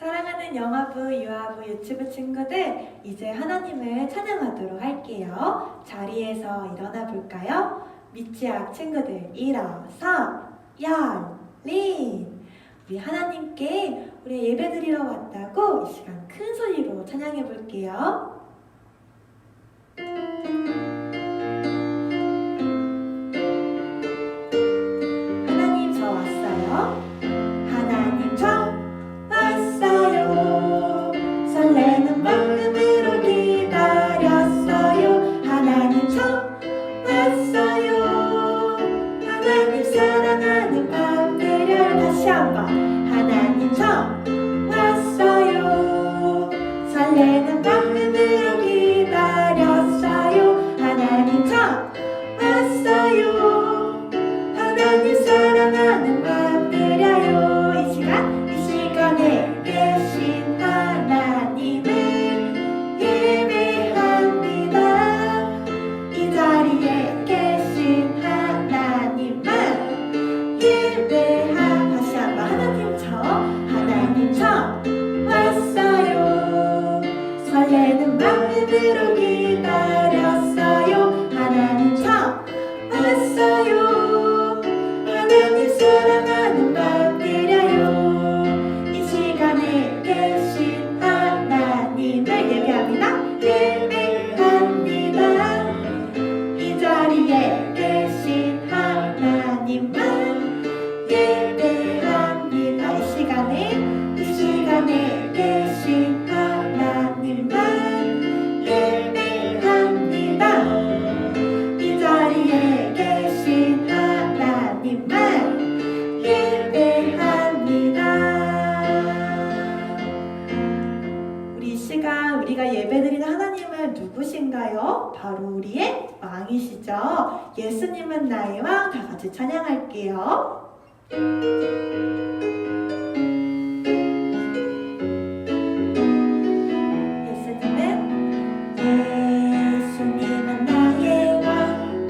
사랑하는 영화부, 유아부, 유치부 친구들, 이제 하나님을 찬양하도록 할게요. 자리에서 일어나 볼까요? 미취학 친구들 일어서 열린! 우리 하나님께 우리 예배드리러 왔다고 이 시간 큰 소리로 찬양해 볼게요. 하나님 저 왔어요. 하나님 저 왔어요. 설레는 마음으로 기다렸어요. 하나님 저 왔어요. 하나님 사랑하는 밤들을 다시 한번 하나님 저 왔어요. 설레는 마음으로 기다렸어요. 하나님 저 왔어요. 하나님 사랑하는 밤들이요. 이 시간에 계신 하나님을 예배합니다. 이 자리에 계신 하나님만 예배합니다. 다시 한번 하나님 저 왔어요. 설레는 마음으로 기다렸어요. 하나님 저 왔어요. 하나님 사랑하는 밤들이요. 이 시간에 계신 하나님을 예배합니다. 예배합니다. 이 자리에 계신 하나님만 예배합니다. 이 시간에 계신 하나님만 예배합니다. 이 자리에 계신 하나님만 예배합니다. 우리 이 시간 우리가 예배드리는 하나님은 누구신가요? 바로 우리의 왕이시죠. 예수님은 나의 왕. 다 같이 찬양할게요. 예수님은 나의 왕.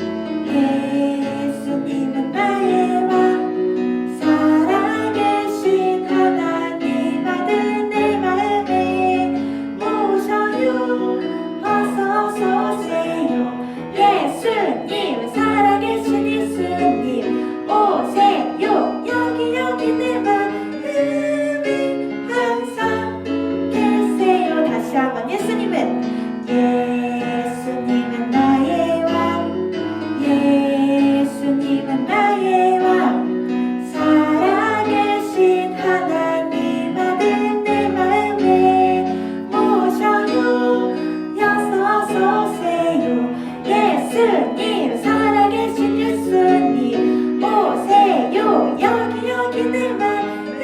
예수님은 나의 왕. 살아계신 하나님 아들 내 마음에 모셔요. 어서 오세요. 예수님 살아계신 예수님 오세요. 여기 내 마음에 항상 계세요. 다시 한번 예수님은 나의 왕. 예수님은 나의 왕. 살아계신 하나님 아들 내 마음에 모셔요. 어서 오세요. 예수님 살아계신 예수님 오세요. 여기 내 마음에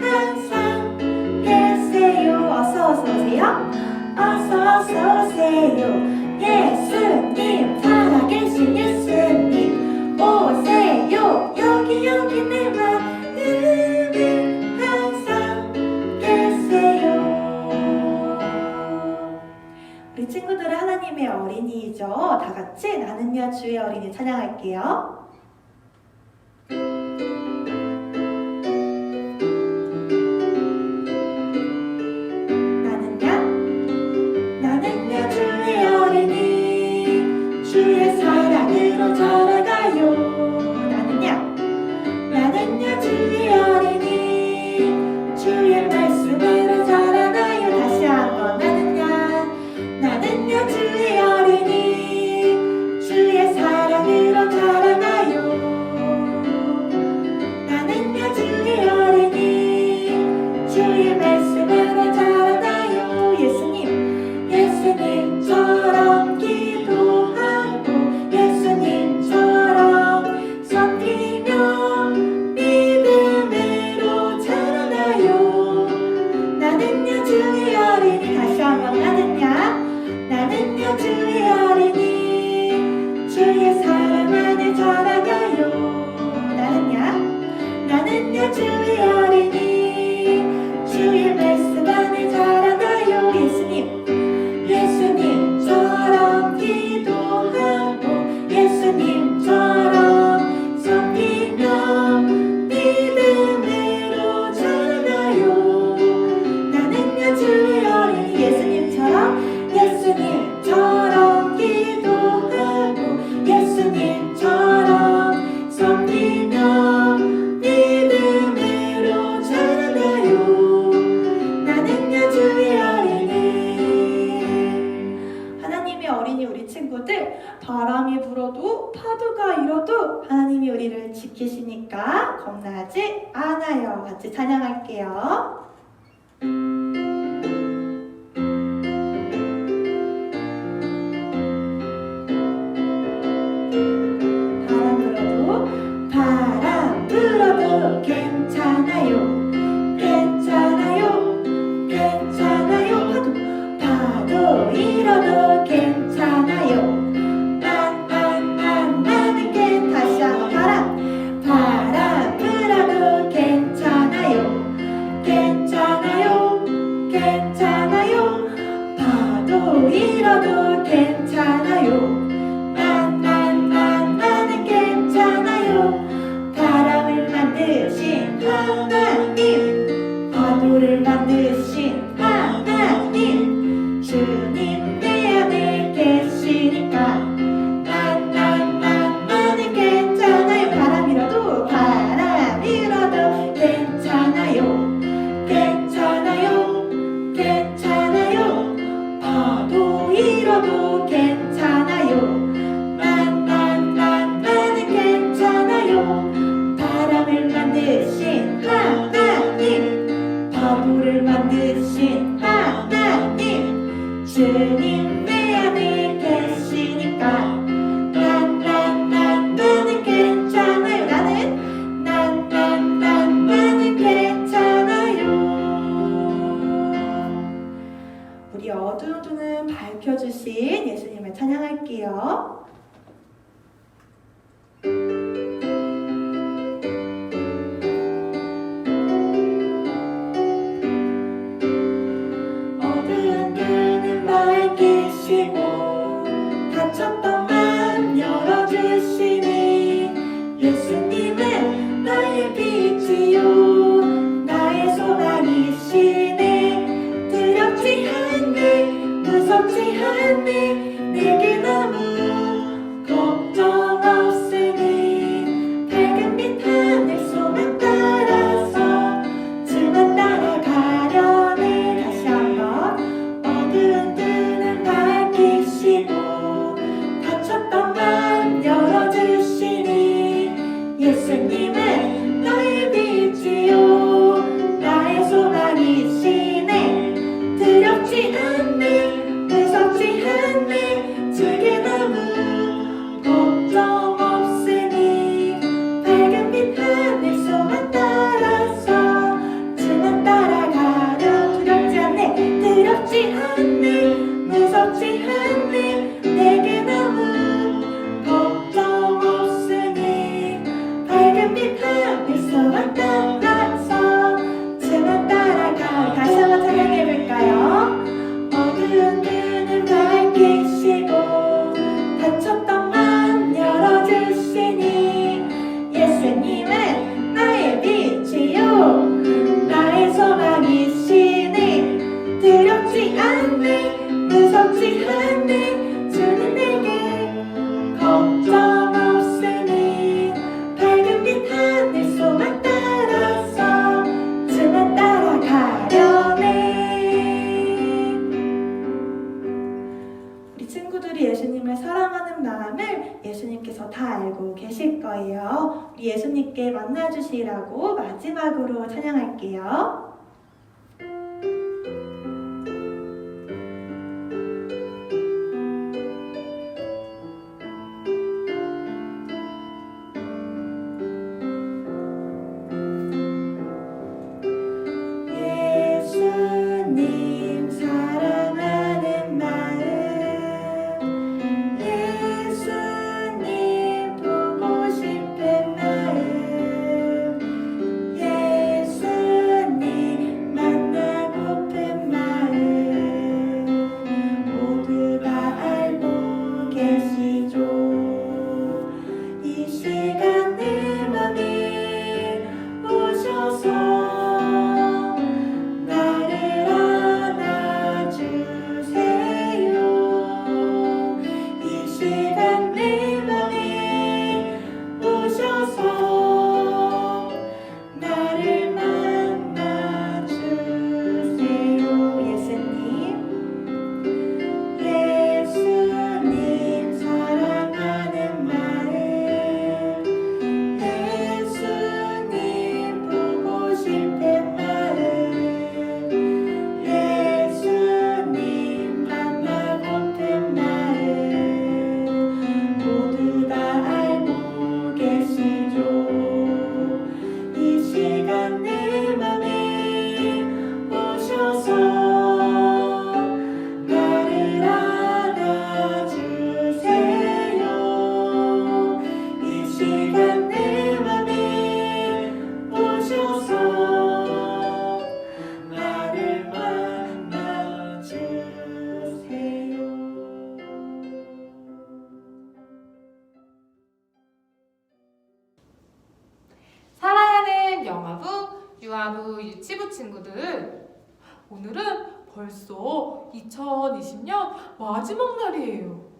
항상 계세요. 어서 오세요. 어서 오세요. 예수님 살아계신 예수님 오세요. 여기 내 마음에 항상 계세요. 우리 친구들은 하나님의 어린이죠. 다 같이 나는야 주의 어린이 찬양할게요. 나는야 주의 어린이 주의 사랑으로 자라가요. 나는야 주의 어린이 주의 말씀으로 자라나요. 다시 한번 나는야 주의 어린이 주의 사랑으로 자라나요. 파도가 일어도 하나님이 우리를 지키시니까 겁나지 않아요. 같이 찬양할게요. 바람 불어도 괜찮아요. 괜찮아요. 괜찮아요. 파도 일어도 괜찮아요. 나는 다시 한번 바람 불어도 괜찮아요. 괜찮아요. 괜찮아요. 파도 일어도 괜찮아요. 나는 괜찮아요. 바람을 만드신 하나님, 파도를 만드신 하나님, 주님 내 안에 계시니까 나는 괜찮아요. 바람 일어도 괜찮아요. 괜찮아요. 괜찮아요. 파도 일어도 괜찮아요. 나는 괜찮아요. 바람을 만드신 하나님, 파도를 만드신 하나님, 주님 내 안에 계시니까 나는 괜찮아요. 나는 괜찮아요. 우리 어두운 눈을 밝혀주신 예수님을 찬양할게요. 어두운 눈을 밝히시고 닫혔던 맘 열어주시니 예수님은 나의 빛이요 나의 소망이시네. 두렵지 않니 무섭지 않니 내게 너무 걱정 없으니 밝은 빛 하늘 소망 따라서 주만 따라가려네. 다시 한번 어두운 눈을 밝히시고 닫혔던 맘 열어주시니 예수님은 나의 빛이요 나의 소망이시네. 두렵지 않니 무섭지 않니 주께 너무 걱정 없으니 밝은 빛 하늘 소망 따라서 주만 따라가려. 두렵지 않니 무섭지 않니 내게 너무 걱정 없으니 밝은 빛 하늘 소망 따라서 주만 따라가. 다시 한번 찬양해볼까요? 어두운 눈을 밝히시고 닫혔던 맘 열어주시니 예수님은 나의 빛이요 나의 소망이시니. 두렵지 않니 무섭지 않니 주는 내게 걱정 없으니 밝은 빛 하늘 소망 따라서 주만 따라가려네. 우리 친구들이 예수님을 사랑하는 마음을 예수님께서 다 알고 계실 거예요. 우리 예수님께 만나주시라고 마지막으로 찬양할게요. 예수님 사랑하는 마음, 예수님 보고 싶은 마음, 예수님 시간 내 맘에 오셔서 나를 만나주세요. 사랑하는 영아부, 유아부, 유치부 친구들, 오늘은 벌써 2020년 마지막 날이에요.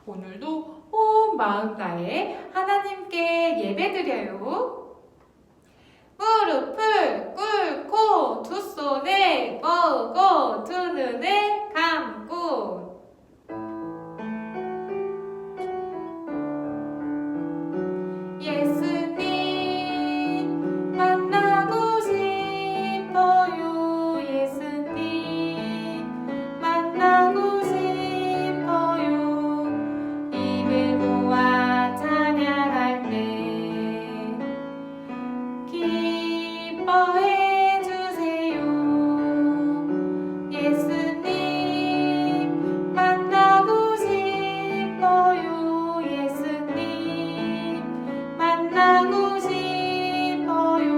오늘도 온 마음 다해 하나님께 예배드려요. 무릎을 꿇고 두 손을 뻗고 두 눈을 감고 예수님 만나고 싶어요. 예수님 만나고 싶어요. 입을 모아 찬양할 때 기뻐해 주세요. 예수님 만나고 싶어요. 예수님 만나고 싶어요.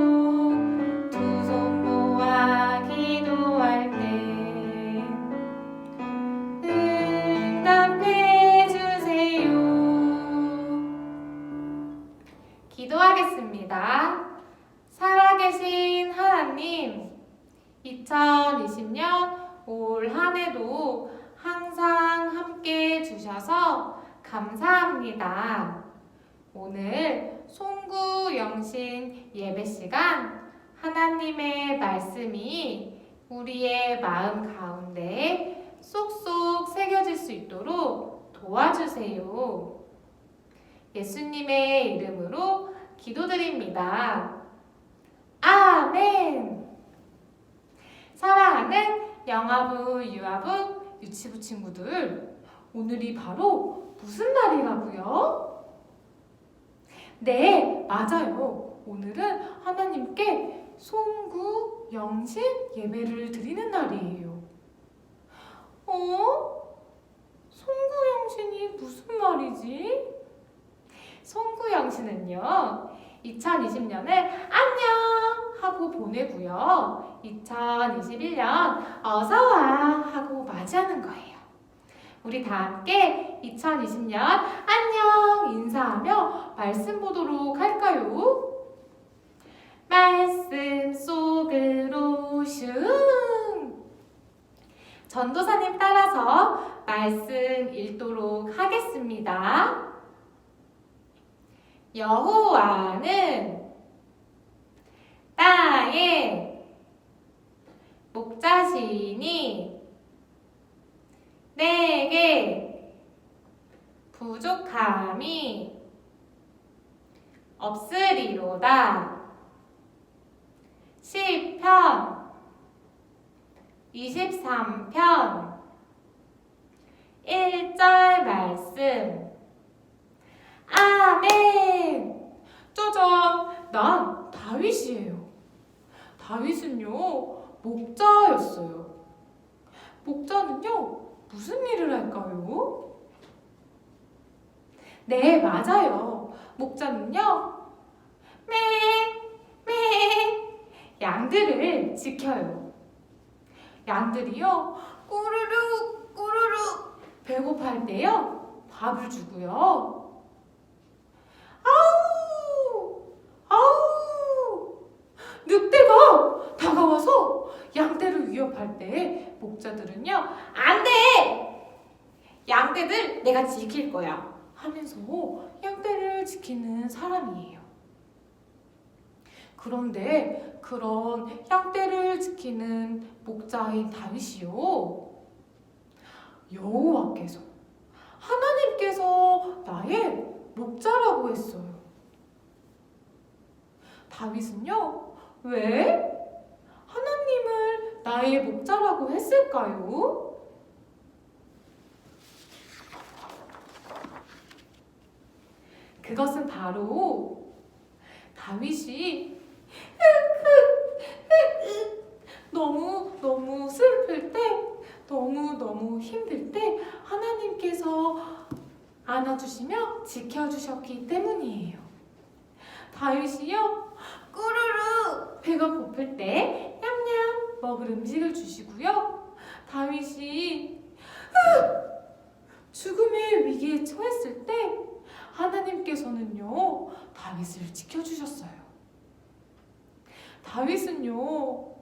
두 손 모아 기도할 때 응답해 주세요. 기도하겠습니다. 살아계신 하나님, 2020년 올 한 해도 항상 함께 주셔서 감사합니다. 오늘 송구 영신 예배 시간 하나님의 말씀이 우리의 마음 가운데 쏙쏙 새겨질 수 있도록 도와주세요. 예수님의 이름으로 기도드립니다. 아멘. 사랑하는 영아부, 유아부, 유치부 친구들, 오늘이 바로 무슨 날이라고요? 네, 맞아요. 오늘은 하나님께 송구 영신 예배를 드리는 날이에요. 송구 영신이 무슨 말이지? 송구 영신은요, 2020년을 안녕 하고 보내고요, 2021년 어서와 하고 맞이하는 거예요. 우리 다 함께 2020년 안녕 인사하며 말씀 보도록 할까요? 말씀 속으로 슝! 전도사님 따라서 말씀 읽도록 하겠습니다. 여호와는 나의 목자시니 내게 부족함이 없으리로다. 시편 23편 1절 말씀. 아멘. 짜잔, 난 다윗이에요. 다윗은요, 목자였어요. 목자는요, 무슨 일을 할까요? 네, 맞아요. 목자는요, 양들을 지켜요. 양들이요, 꾸르륵 꾸르륵 배고파할 때요, 밥을 주고요. 아우! 늑대가 다가와서 양떼를 위협할 때 목자들은요, 안 돼! 양떼들 내가 지킬 거야 하면서 양떼를 지키는 사람이에요. 그런데 그런 양떼를 지키는 목자인 다윗이요, 여호와께서, 하나님께서 나의 목자라고 했어요. 다윗은요, 왜 하나님을 나의 목자라고 했을까요? 그것은 바로 다윗이 너무 슬플 때, 너무 힘들 때 하나님께서 안아주시며 지켜주셨기 때문이에요. 다윗이요 꾸르르 배가 고플 때 냠냠 먹을 음식을 주시고요. 다윗이 죽음의 위기에 처했을 때 하나님께서는요 다윗을 지켜주셨어요. 다윗은요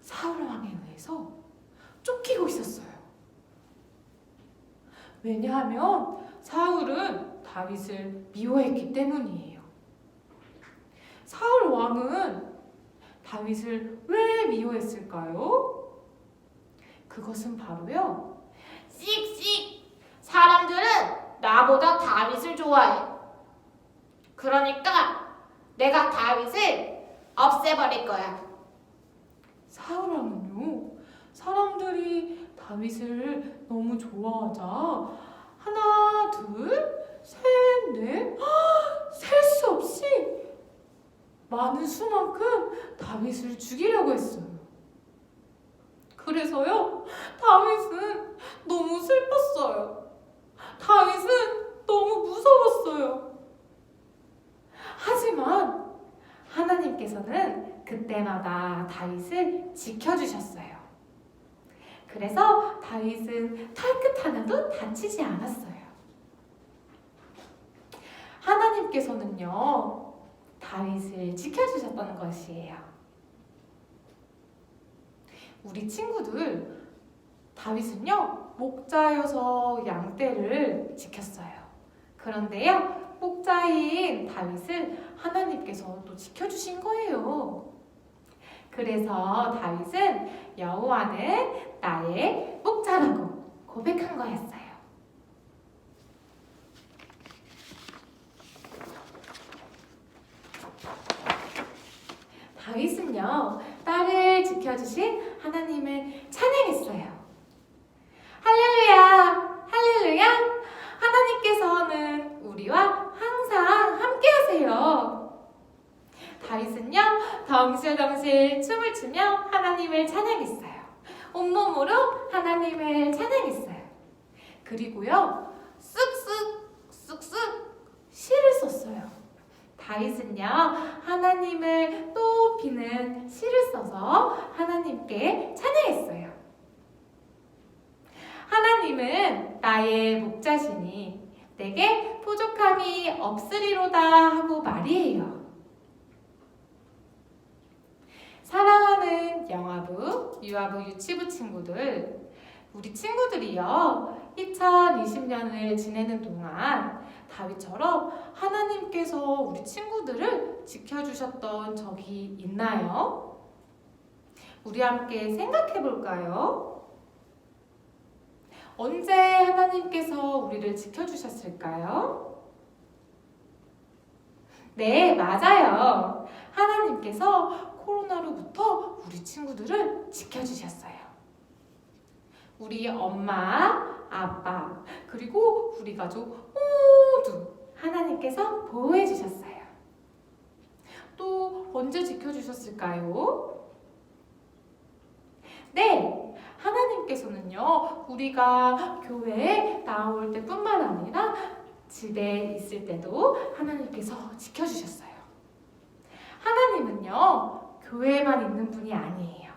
사울 왕에 의해서 쫓기고 있었어요. 왜냐하면 사울은 다윗을 미워했기 때문이에요. 사울 왕은 다윗을 왜 미워했을까요? 그것은 바로요. 씩씩 사람들은 나보다 다윗을 좋아해. 그러니까 내가 다윗을 없애버릴 거야. 사울 왕은요 사람들이 다윗을 너무 좋아하자 하나 둘셋넷 셀 수 없이 많은 수만큼 다윗을 죽이려고 했어요. 그래서요 다윗은 너무 슬펐어요. 다윗은 너무 무서웠어요. 하지만 하나님께서는 그때마다 다윗을 지켜주셨어요. 그래서 다윗은 털끝 하나도 다치지 않았어요. 하나님께서는요 다윗을 지켜주셨던 것이에요. 우리 친구들 다윗은요 목자여서 양떼를 지켰어요. 그런데요 목자인 다윗을 하나님께서 또 지켜주신 거예요. 그래서 다윗은 여호와는 나의 목자라고 고백한 거였어요. 다윗은요 나를 지켜주신 하나님을 찬양했어요. 할렐루야 할렐루야 하나님께서는 우리와 항상 함께 하세요. 다윗은요 덩실덩실 춤을 추며 하나님을 찬양했어요. 온몸으로 하나님을 찬양했어요. 그리고요 쑥쑥 시를 썼어요. 다윗은요 하나님을 높이는 시를 써서 하나님께 찬양했어요. 하나님은 나의 목자시니 내게 부족함이 없으리로다 하고 말이에요. 사랑하는 영아부, 유아부, 유치부 친구들, 우리 친구들이요 2020년을 지내는 동안 다윗처럼 하나님께서 우리 친구들을 지켜주셨던 적이 있나요? 우리 함께 생각해 볼까요? 언제 하나님께서 우리를 지켜주셨을까요? 네, 맞아요. 하나님께서 코로나로부터 우리 친구들을 지켜주셨어요. 우리 엄마, 아빠, 그리고 우리 가족 모두 하나님께서 보호해 주셨어요. 또 언제 지켜주셨을까요? 네, 하나님께서는요 우리가 교회에 나올 때뿐만 아니라 집에 있을 때도 하나님께서 지켜주셨어요. 하나님은요 교회에만 있는 분이 아니에요.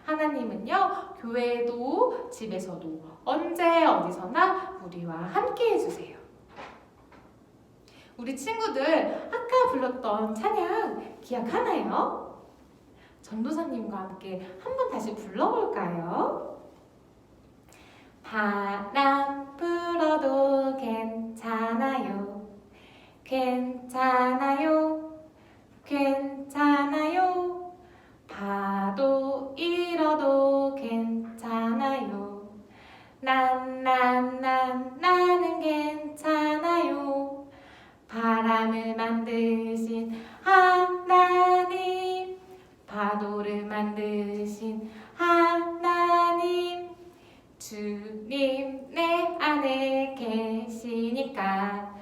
하나님은요 교회에도 집에서도 언제 어디서나 우리와 함께 해주세요. 우리 친구들 아까 불렀던 찬양 기억하나요? 전도사님과 함께 한번 다시 불러볼까요? 바람 불어도 괜찮아요. 괜찮아요. 괜찮아요. 파도 일어도 괜찮아요. 나는 괜찮아요. 바람을 만드신 하나님, 파도를 만드신 하나님, 주님 내 안에 계시니까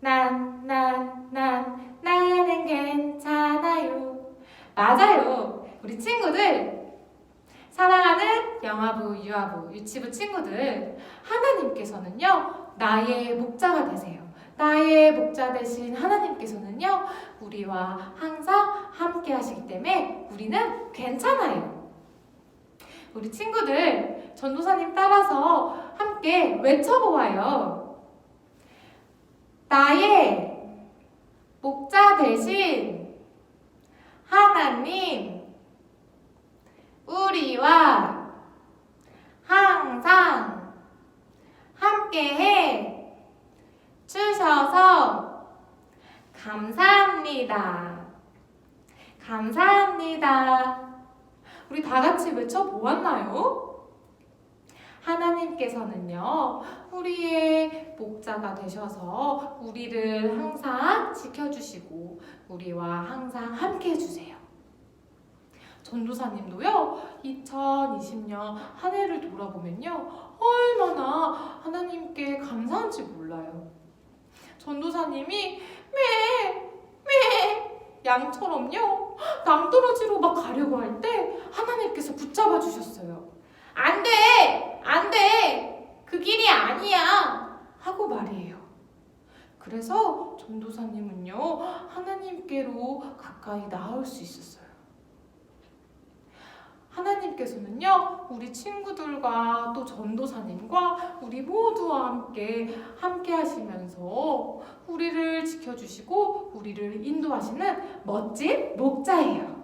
나는 괜찮아요. 맞아요. 우리 친구들, 사랑하는 영아부, 유아부, 유치부 친구들, 하나님께서는요 나의 목자가 되세요. 나의 목자 되신 하나님께서는요, 우리와 항상 함께 하시기 때문에 우리는 괜찮아요. 우리 친구들, 전도사님 따라서 함께 외쳐보아요. 나의 목자 되신 하나님, 우리와 항상 함께해 주셔서 감사합니다. 감사합니다. 우리 다 같이 외쳐보았나요? 하나님께서는요, 우리의 목자가 되셔서 우리를 항상 지켜주시고 우리와 항상 함께 해주세요. 전도사님도요, 2020년 한 해를 돌아보면요, 얼마나 하나님께 감사한지 몰라요. 전도사님이 양처럼요, 낭떠러지로 막 가려고 할 때 하나님께서 붙잡아 주셨어요. 안 돼! 안 돼! 그 길이 아니야! 하고 말이에요. 그래서 전도사님은요, 하나님께로 가까이 나올 수 있었어요. 하나님께서는요, 우리 친구들과 또 전도사님과 우리 모두와 함께 하시면서 우리를 지켜주시고 우리를 인도하시는 멋진 목자예요.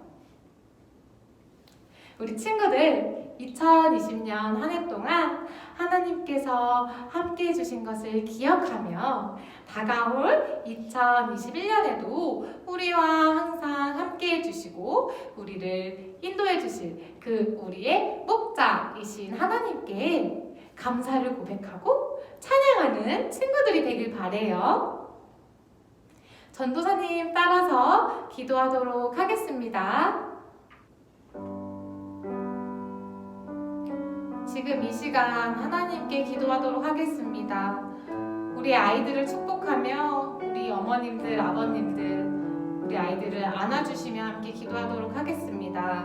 우리 친구들, 2020년 한 해 동안 하나님께서 함께 해주신 것을 기억하며 다가올 2021년에도 우리와 항상 함께 해주시고 우리를 인도해 주실 그 우리의 목자이신 하나님께 감사를 고백하고 찬양하는 친구들이 되길 바래요. 전도사님 따라서 기도하도록 하겠습니다. 지금 이 시간 하나님께 기도하도록 하겠습니다. 우리 아이들을 축복하며 우리 어머님들, 아버님들, 우리 아이들을 안아주시며 함께 기도하도록 하겠습니다.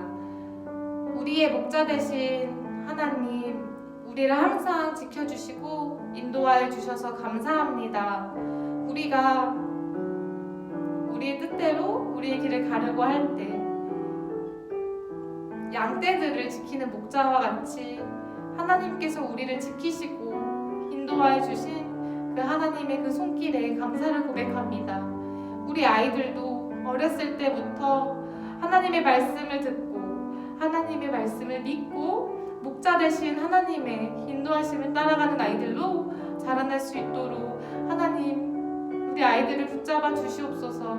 우리의 목자 되신 하나님, 우리를 항상 지켜주시고 인도하여 주셔서 감사합니다. 우리가 우리의 뜻대로 우리의 길을 가려고 할 때 양떼들을 지키는 목자와 같이 하나님께서 우리를 지키시고 인도하여 주신 그 하나님의 그 손길에 감사를 고백합니다. 우리 아이들도 어렸을 때부터 하나님의 말씀을 듣고 하나님의 말씀을 믿고 목자 되신 하나님의 인도하심을 따라가는 아이들로 자라날 수 있도록 하나님, 우리 아이들을 붙잡아 주시옵소서.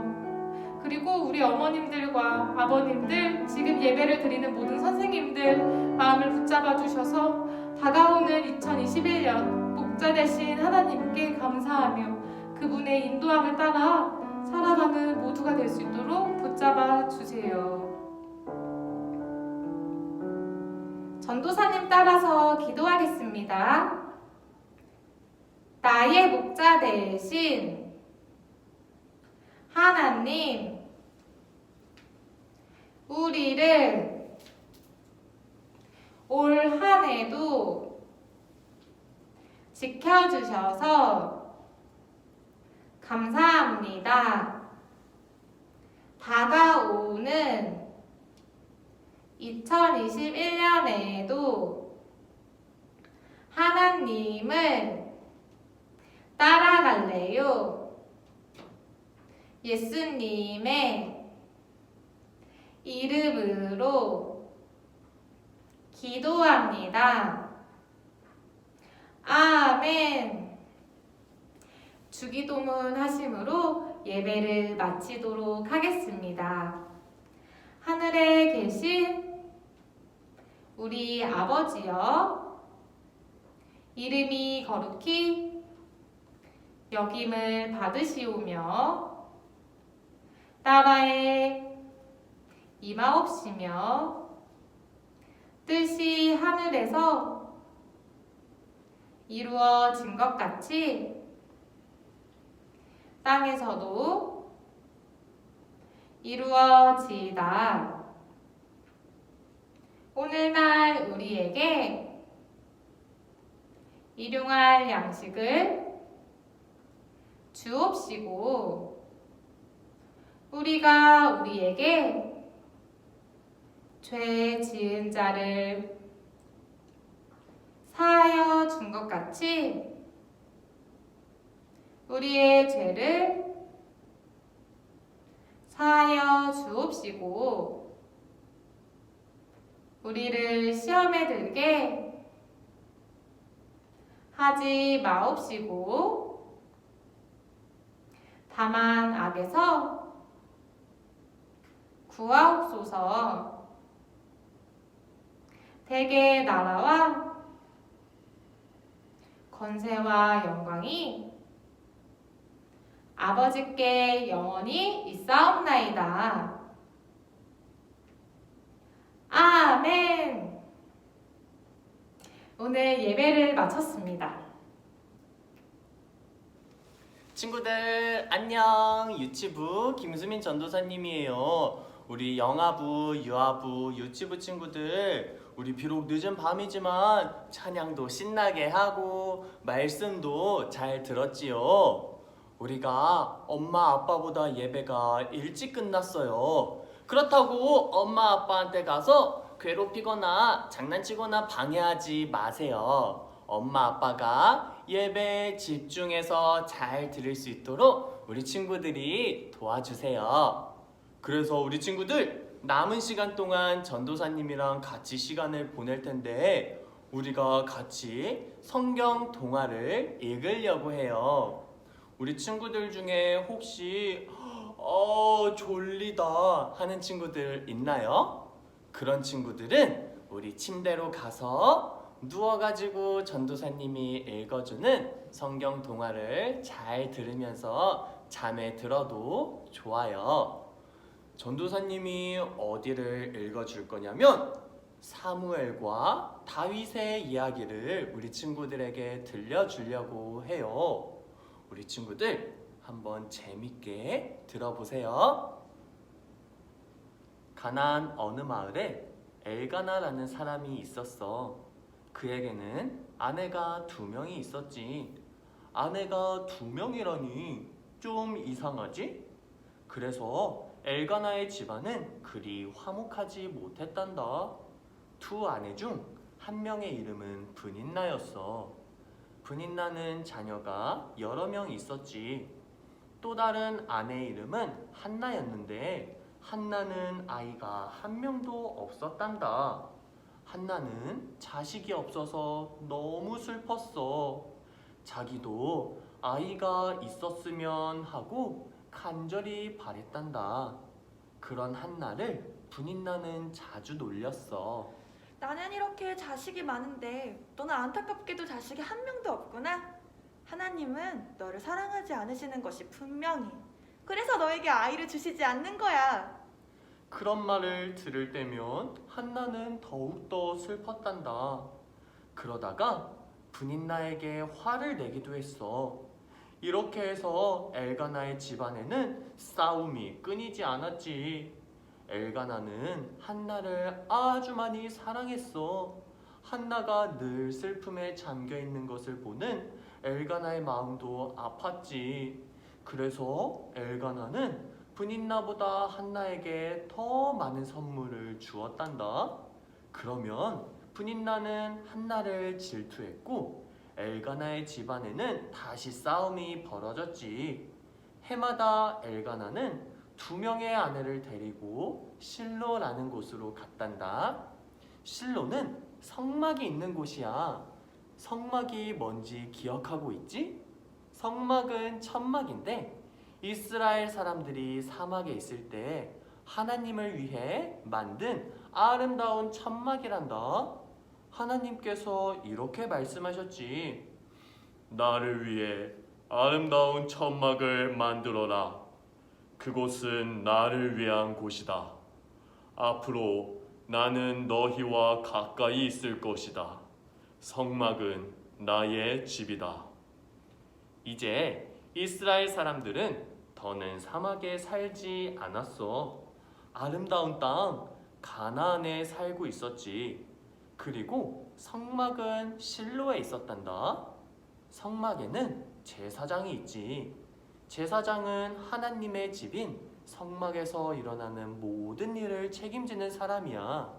그리고 우리 어머님들과 아버님들, 지금 예배를 드리는 모든 선생님들 마음을 붙잡아 주셔서 다가오는 2021년 목자 되신 하나님께 감사하며 그분의 인도함을 따라 살아가는 모두가 될 수 있도록 붙잡아 주세요. 전도사님 따라서 기도하겠습니다. 나의 목자 되신 하나님, 우리를 올 한 해도 지켜주셔서 감사합니다. 다가오는 2021년에도 하나님을 따라갈래요. 예수님의 이름으로 기도합니다. 아멘. 주기도문 하심으로 예배를 마치도록 하겠습니다. 하늘에 계신 우리 아버지여, 이름이 거룩히 여김을 받으시오며 나라에 임하옵시며 뜻이 하늘에서 이루어진 것 같이 땅에서도 이루어지이다. 오늘날 우리에게 일용할 양식을 주옵시고 우리가 우리에게 죄 지은 자를 사하여 준 것 같이 우리의 죄를 사하여 주옵시고 우리를 시험에 들게 하지 마옵시고 다만 악에서 구하옵소서. 대개 나라와 권세와 영광이 아버지께 영원히 있사옵나이다. 아멘. 오늘 예배를 마쳤습니다. 친구들 안녕. 유치부 김수민 전도사님이에요. 우리 영아부, 유아부, 유치부 친구들, 우리 비록 늦은 밤이지만 찬양도 신나게 하고 말씀도 잘 들었지요. 우리가 엄마 아빠보다 예배가 일찍 끝났어요. 그렇다고 엄마 아빠한테 가서 괴롭히거나 장난치거나 방해하지 마세요. 엄마 아빠가 예배에 집중해서 잘 들을 수 있도록 우리 친구들이 도와주세요. 그래서 우리 친구들 남은 시간 동안 전도사님이랑 같이 시간을 보낼 텐데 우리가 같이 성경 동화를 읽으려고 해요. 우리 친구들 중에 혹시 졸리다 하는 친구들 있나요? 그런 친구들은 우리 침대로 가서 누워가지고 전도사님이 읽어주는 성경 동화를 잘 들으면서 잠에 들어도 좋아요. 전도사님이 어디를 읽어줄 거냐면 사무엘과 다윗의 이야기를 우리 친구들에게 들려주려고 해요. 우리 친구들 한번 재밌게 들어보세요. 가나안 어느 마을에 엘가나라는 사람이 있었어. 그에게는 아내가 2명이 있었지. 아내가 2명이라니 좀 이상하지? 그래서 엘가나의 집안은 그리 화목하지 못했단다. 2 아내 중 1명의 이름은 브닌나였어. 브닌나는 자녀가 여러 명 있었지. 또 다른 아내의 이름은 한나였는데 한나는 아이가 1명도 없었단다. 한나는 자식이 없어서 너무 슬펐어. 자기도 아이가 있었으면 하고 간절히 바랬단다. 그런 한나를 브닌나는 자주 놀렸어. 나는 이렇게 자식이 많은데 너는 안타깝게도 자식이 1명도 없구나. 하나님은 너를 사랑하지 않으시는 것이 분명히. 그래서 너에게 아이를 주시지 않는 거야. 그런 말을 들을 때면 한나는 더욱더 슬펐단다. 그러다가 브닌나에게 화를 내기도 했어. 이렇게 해서 엘가나의 집안에는 싸움이 끊이지 않았지. 엘가나는 한나를 아주 많이 사랑했어. 한나가 늘 슬픔에 잠겨 있는 것을 보는 엘가나의 마음도 아팠지. 그래서 엘가나는 브닌나보다 한나에게 더 많은 선물을 주었단다. 그러면 브닌나는 한나를 질투했고 엘가나의 집안에는 다시 싸움이 벌어졌지. 해마다 엘가나는 2명의 아내를 데리고 실로라는 곳으로 갔단다. 실로는 성막이 있는 곳이야. 성막이 뭔지 기억하고 있지? 성막은 천막인데 이스라엘 사람들이 사막에 있을 때 하나님을 위해 만든 아름다운 천막이란다. 하나님께서 이렇게 말씀하셨지. 나를 위해 아름다운 천막을 만들어라. 그곳은 나를 위한 곳이다. 앞으로 나는 너희와 가까이 있을 것이다. 성막은 나의 집이다. 이제 이스라엘 사람들은 더는 사막에 살지 않았어. 아름다운 땅 가나안에 살고 있었지. 그리고 성막은 실로에 있었단다. 성막에는 제사장이 있지. 제사장은 하나님의 집인 성막에서 일어나는 모든 일을 책임지는 사람이야.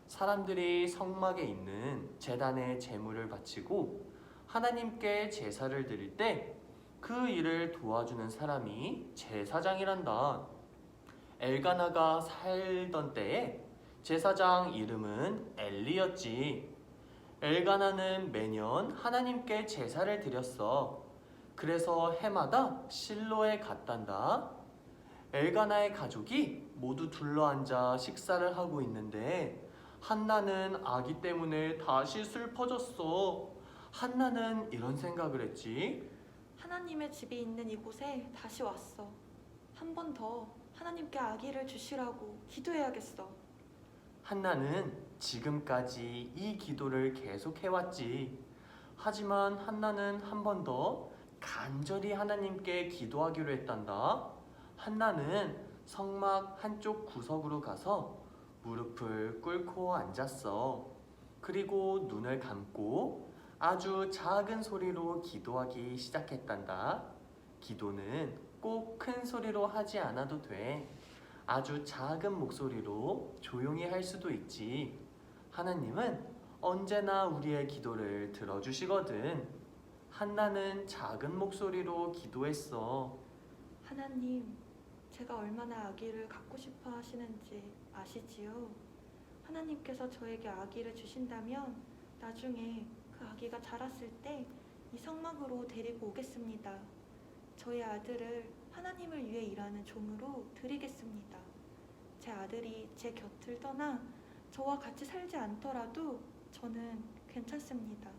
사람들이 성막에 있는 제단에 제물을 바치고 하나님께 제사를 드릴 때 그 일을 도와주는 사람이 제사장이란다. 엘가나가 살던 때에 제사장 이름은 엘리였지. 엘가나는 매년 하나님께 제사를 드렸어. 그래서 해마다 실로에 갔단다. 엘가나의 가족이 모두 둘러앉아 식사를 하고 있는데 한나는 아기 때문에 다시 슬퍼졌어. 한나는 이런 생각을 했지. 하나님의 집이 있는 이곳에 다시 왔어. 한 번 더 하나님께 아기를 주시라고 기도해야겠어. 한나는 지금까지 이 기도를 계속해왔지. 하지만 한나는 한 번 더 간절히 하나님께 기도하기로 했단다. 한나는 성막 한쪽 구석으로 가서 무릎을 꿇고 앉았어. 그리고 눈을 감고 아주 작은 소리로 기도하기 시작했단다. 기도는 꼭 큰 소리로 하지 않아도 돼. 아주 작은 목소리로 조용히 할 수도 있지. 하나님은 언제나 우리의 기도를 들어주시거든. 한나는 작은 목소리로 기도했어. 하나님, 제가 얼마나 아기를 갖고 싶어 하시는지 아시지요? 하나님께서 저에게 아기를 주신다면 나중에 그 아기가 자랐을 때 이 성막으로 데리고 오겠습니다. 저희 아들을 하나님을 위해 일하는 종으로 드리겠습니다. 제 아들이 제 곁을 떠나 저와 같이 살지 않더라도 저는 괜찮습니다.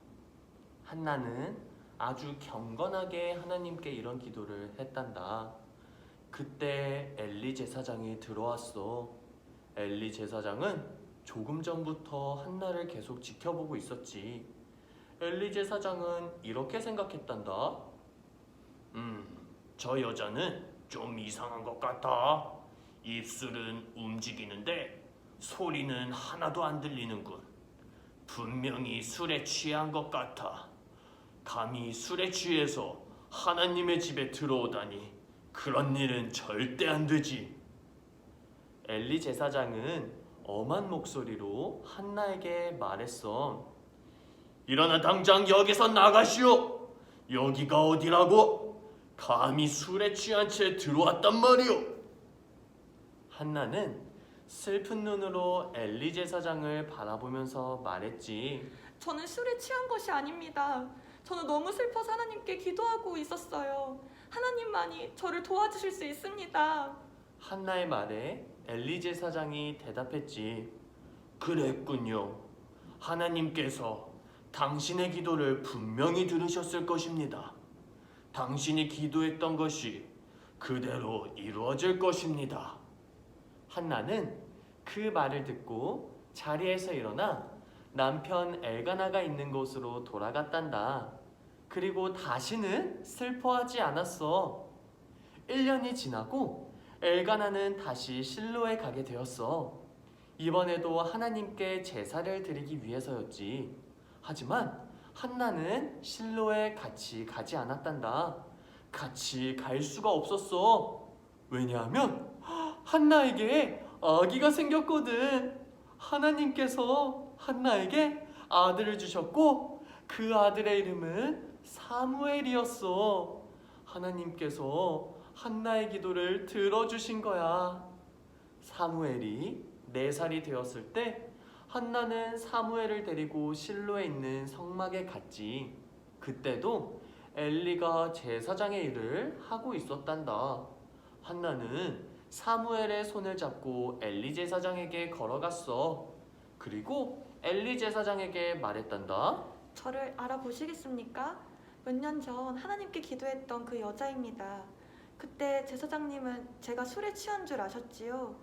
한나는 아주 경건하게 하나님께 이런 기도를 했단다. 그때 엘리 제사장이 들어왔어. 엘리 제사장은 조금 전부터 한나를 계속 지켜보고 있었지. 엘리 제사장은 이렇게 생각했단다. 저 여자는 좀 이상한 것 같아. 입술은 움직이는데 소리는 하나도 안 들리는군. 분명히 술에 취한 것 같아. 감히 술에 취해서 하나님의 집에 들어오다니 그런 일은 절대 안 되지. 엘리 제사장은 엄한 목소리로 한나에게 말했어. 일어나 당장 여기서 나가시오. 여기가 어디라고? 감히 술에 취한 채 들어왔단 말이오. 한나는 슬픈 눈으로 엘리 제사장을 바라보면서 말했지. 저는 술에 취한 것이 아닙니다. 저는 너무 슬퍼서 하나님께 기도하고 있었어요. 하나님만이 저를 도와주실 수 있습니다. 한나의 말에 엘리 제사장이 대답했지. 그랬군요. 하나님께서 당신의 기도를 분명히 들으셨을 것입니다. 당신이 기도했던 것이 그대로 이루어질 것입니다. 한나는 그 말을 듣고 자리에서 일어나 남편 엘가나가 있는 곳으로 돌아갔단다. 그리고 다시는 슬퍼하지 않았어. 1년이 지나고 엘가나는 다시 실로에 가게 되었어. 이번에도 하나님께 제사를 드리기 위해서였지. 하지만 한나는 실로에 같이 가지 않았단다. 같이 갈 수가 없었어. 왜냐하면 한나에게 아기가 생겼거든. 하나님께서 한나에게 아들을 주셨고 그 아들의 이름은 사무엘이었어. 하나님께서 한나의 기도를 들어주신 거야. 사무엘이 4살이 되었을 때 한나는 사무엘을 데리고 실로에 있는 성막에 갔지. 그때도 엘리가 제사장의 일을 하고 있었단다. 한나는 사무엘의 손을 잡고 엘리 제사장에게 걸어갔어. 그리고 엘리 제사장에게 말했단다. 저를 알아보시겠습니까? 몇 년 전 하나님께 기도했던 그 여자입니다. 그때 제사장님은 제가 술에 취한 줄 아셨지요?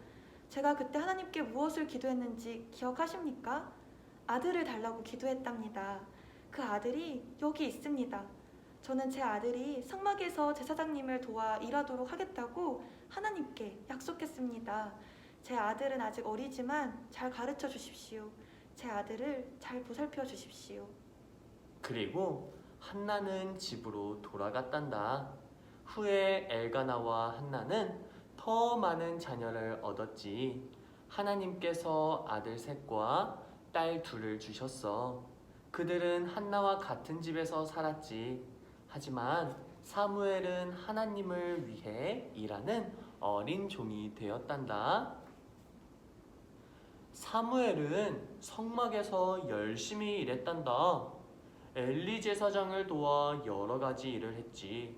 제가 그때 하나님께 무엇을 기도했는지 기억하십니까? 아들을 달라고 기도했답니다. 그 아들이 여기 있습니다. 저는 제 아들이 성막에서 제사장님을 도와 일하도록 하겠다고 하나님께 약속했습니다. 제 아들은 아직 어리지만 잘 가르쳐 주십시오. 제 아들을 잘 보살펴 주십시오. 그리고 한나는 집으로 돌아갔단다. 후에 엘가나와 한나는 더 많은 자녀를 얻었지. 하나님께서 아들 셋과 딸 둘을 주셨어. 그들은 한나와 같은 집에서 살았지. 하지만 사무엘은 하나님을 위해 일하는 어린 종이 되었단다. 사무엘은 성막에서 열심히 일했단다. 엘리 제사장을 도와 여러 가지 일을 했지.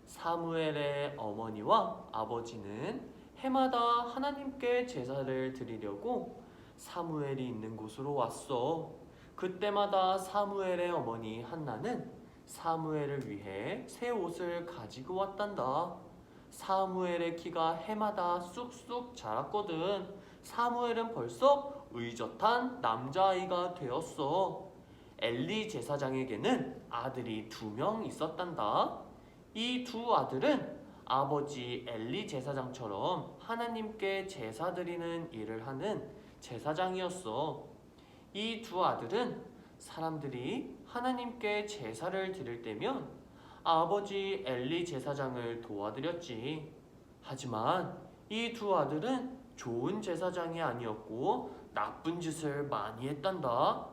사무엘의 어머니와 아버지는 해마다 하나님께 제사를 드리려고 사무엘이 있는 곳으로 왔어. 그때마다 사무엘의 어머니 한나는 사무엘을 위해 새 옷을 가지고 왔단다. 사무엘의 키가 해마다 쑥쑥 자랐거든. 사무엘은 벌써 의젓한 남자아이가 되었어. 엘리 제사장에게는 아들이 2명 있었단다. 이 2 아들은 아버지 엘리 제사장처럼 하나님께 제사 드리는 일을 하는 제사장이었어. 이 2 아들은 사람들이 하나님께 제사를 드릴 때면 아버지 엘리 제사장을 도와드렸지. 하지만 이 2 아들은 좋은 제사장이 아니었고 나쁜 짓을 많이 했단다.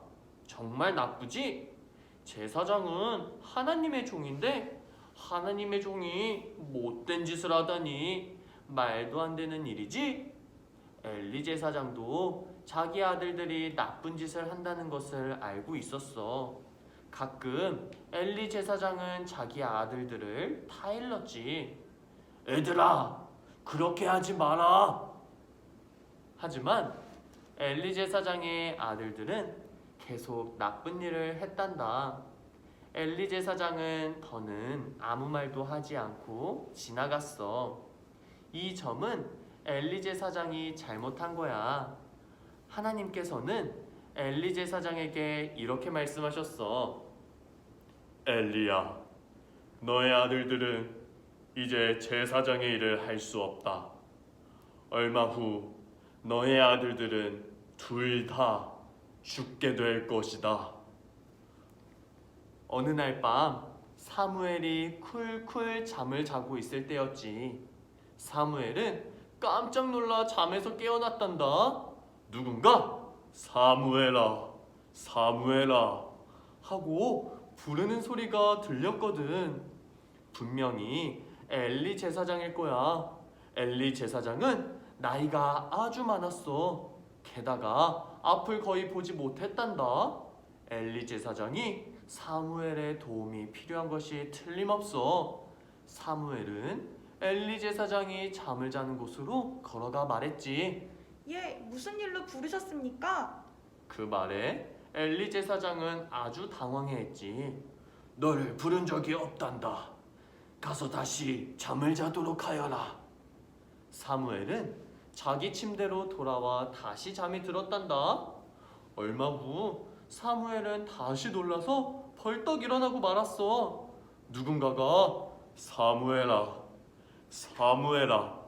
정말 나쁘지? 제사장은 하나님의 종인데 하나님의 종이 못된 짓을 하다니 말도 안 되는 일이지? 엘리 제사장도 자기 아들들이 나쁜 짓을 한다는 것을 알고 있었어. 가끔 엘리 제사장은 자기 아들들을 타일렀지. 애들아, 그렇게 하지 마라. 하지만 엘리 제사장의 아들들은 계속 나쁜 일을 했단다. 엘리 제사장은 더는 아무 말도 하지 않고 지나갔어. 이 점은 엘리 제사장이 잘못한 거야. 하나님께서는 엘리 제사장에게 이렇게 말씀하셨어. 엘리야, 너의 아들들은 이제 제사장의 일을 할 수 없다. 얼마 후 너의 아들들은 둘 다 죽게 될 것이다. 어느 날 밤 사무엘이 쿨쿨 잠을 자고 있을 때였지. 사무엘은 깜짝 놀라 잠에서 깨어났단다. 누군가 사무엘아, 사무엘아 하고 부르는 소리가 들렸거든. 분명히 엘리 제사장일 거야. 엘리 제사장은 나이가 아주 많았어. 게다가 앞을 거의 보지 못했단다. 엘리 제사장이 사무엘의 도움이 필요한 것이 틀림없어. 사무엘은 엘리 제사장이 잠을 자는 곳으로 걸어가 말했지. 예, 무슨 일로 부르셨습니까? 그 말에 엘리 제사장은 아주 당황해했지. 너를 부른 적이 없단다. 가서 다시 잠을 자도록 하여라. 사무엘은 자기 침대로 돌아와 다시 잠이 들었단다. 얼마 후 사무엘은 다시 놀라서 벌떡 일어나고 말았어. 누군가가 사무엘아, 사무엘아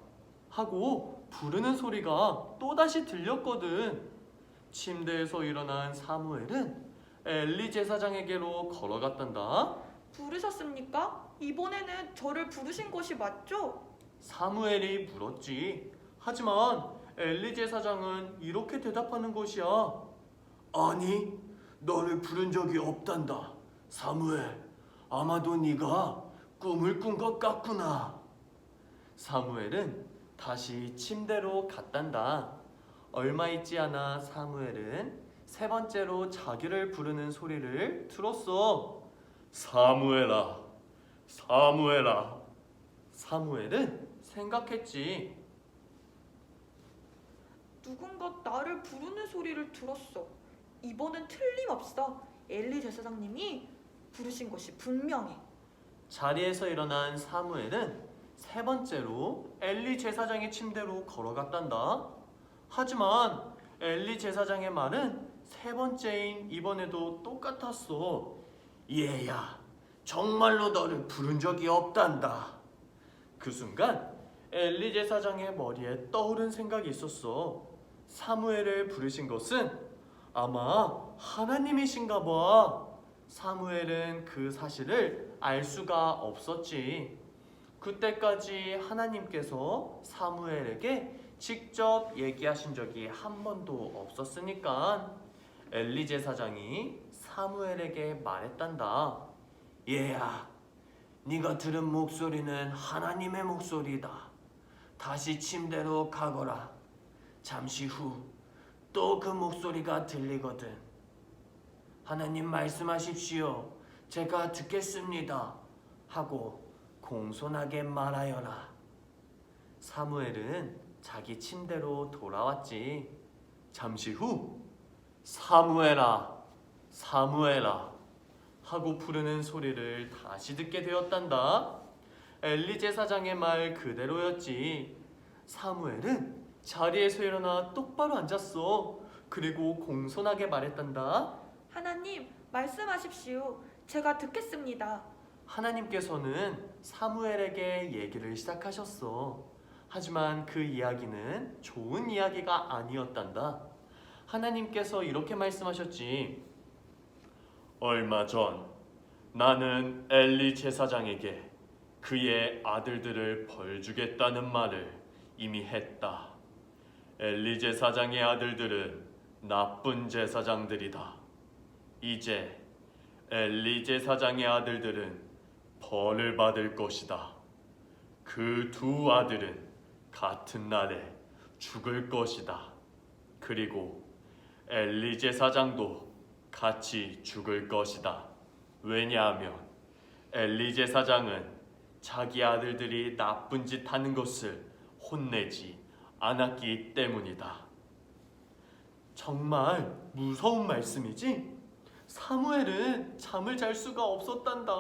하고 부르는 소리가 또다시 들렸거든. 침대에서 일어난 사무엘은 엘리 제사장에게로 걸어갔단다. 부르셨습니까? 이번에는 저를 부르신 것이 맞죠? 사무엘이 물었지. 하지만 엘리 제사장은 이렇게 대답하는 것이야. 아니, 너를 부른 적이 없단다. 사무엘, 아마도 네가 꿈을 꾼 것 같구나. 사무엘은 다시 침대로 갔단다. 얼마 있지 않아 사무엘은 3번째로 자기를 부르는 소리를 들었어. 사무엘아, 사무엘아. 사무엘은 생각했지. 누군가 나를 부르는 소리를 들었어. 이번엔 틀림없어. 엘리 제사장님이 부르신 것이 분명해. 자리에서 일어난 사무엘은 3번째로 엘리 제사장의 침대로 걸어갔단다. 하지만 엘리 제사장의 말은 3번째인 이번에도 똑같았어. 얘야, 정말로 너를 부른 적이 없단다. 그 순간 엘리 제사장의 머리에 떠오른 생각이 있었어. 사무엘을 부르신 것은 아마 하나님이신가 봐. 사무엘은 그 사실을 알 수가 없었지. 그때까지 하나님께서 사무엘에게 직접 얘기하신 적이 한 번도 없었으니까 엘리 제사장이 사무엘에게 말했단다. 얘야, 네가 들은 목소리는 하나님의 목소리다. 다시 침대로 가거라. 잠시 후 또 그 목소리가 들리거든. 하나님 말씀하십시오. 제가 듣겠습니다. 하고 공손하게 말하여라. 사무엘은 자기 침대로 돌아왔지. 잠시 후 사무엘아, 사무엘아 하고 부르는 소리를 다시 듣게 되었단다. 엘리 제사장의 말 그대로였지. 사무엘은 자리에서 일어나 똑바로 앉았어. 그리고 공손하게 말했단다. 하나님, 말씀하십시오. 제가 듣겠습니다. 하나님께서는 사무엘에게 얘기를 시작하셨어. 하지만 그 이야기는 좋은 이야기가 아니었단다. 하나님께서 이렇게 말씀하셨지. 얼마 전 나는 엘리 제사장에게 그의 아들들을 벌주겠다는 말을 이미 했다. 엘리 제사장의 아들들은 나쁜 제사장들이다. 이제 엘리 제사장의 아들들은 벌을 받을 것이다. 그 두 아들은 같은 날에 죽을 것이다. 그리고 엘리 제사장도 같이 죽을 것이다. 왜냐하면 엘리 제사장은 자기 아들들이 나쁜 짓 하는 것을 혼내지 않았기 때문이다. 정말 무서운 말씀이지? 사무엘은 잠을 잘 수가 없었단다.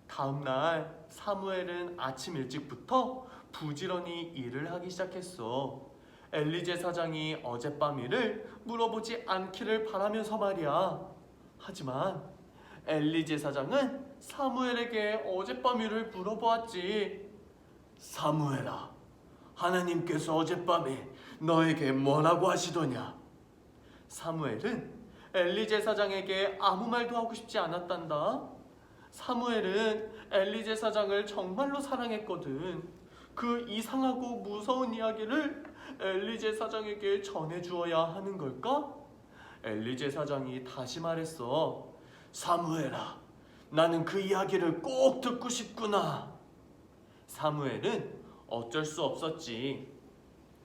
다음 날 사무엘은 아침 일찍부터 부지런히 일을 하기 시작했어. 엘리 제사장이 어젯밤 일을 물어보지 않기를 바라면서 말이야. 하지만 엘리 제사장은 사무엘에게 어젯밤 일을 물어보았지. 사무엘아, 하나님께서 어젯밤에 너에게 뭐라고 하시더냐? 사무엘은 엘리 제사장에게 아무 말도 하고 싶지 않았단다. 사무엘은 엘리 제사장을 정말로 사랑했거든. 그 이상하고 무서운 이야기를 엘리 제사장에게 전해주어야 하는 걸까? 엘리 제사장이 다시 말했어. 사무엘아, 나는 그 이야기를 꼭 듣고 싶구나. 사무엘은 어쩔 수 없었지.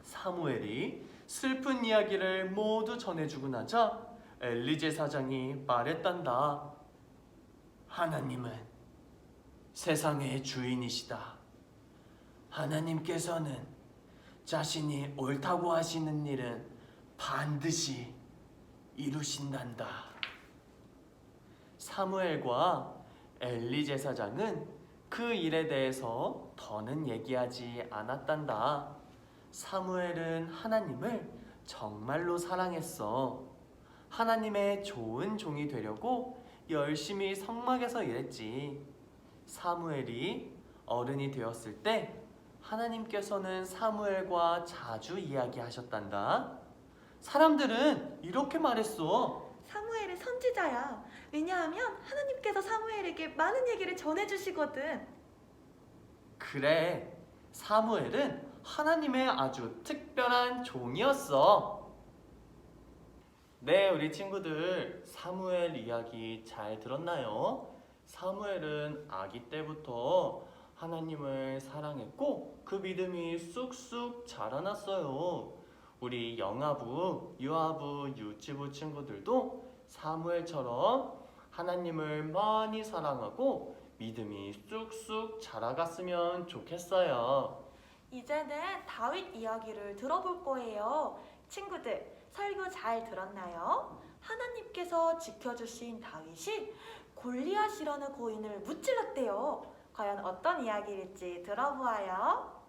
사무엘이 슬픈 이야기를 모두 전해주고 나자 엘리 제사장이 말했단다. 하나님은 세상의 주인이시다. 하나님께서는 자신이 옳다고 하시는 일은 반드시 이루신단다. 사무엘과 엘리 제사장은 그 일에 대해서 더는 얘기하지 않았단다. 사무엘은 하나님을 정말로 사랑했어. 하나님의 좋은 종이 되려고 열심히 성막에서 일했지. 사무엘이 어른이 되었을 때 하나님께서는 사무엘과 자주 이야기하셨단다. 사람들은 이렇게 말했어. 사무엘은 선지자야. 왜냐하면 하나님께서 사무엘에게 많은 얘기를 전해주시거든. 그래, 사무엘은 하나님의 아주 특별한 종이었어. 네, 우리 친구들, 사무엘 이야기 잘 들었나요? 사무엘은 아기 때부터 하나님을 사랑했고 그 믿음이 쑥쑥 자라났어요. 우리 영아부, 유아부, 유치부 친구들도 사무엘처럼 하나님을 많이 사랑하고 믿음이 쑥쑥 자라갔으면 좋겠어요. 이제는 다윗 이야기를 들어볼 거예요. 친구들, 설교 잘 들었나요? 하나님께서 지켜주신 다윗이 골리앗이라는 거인을 무찔렀대요. 과연 어떤 이야기일지 들어보아요.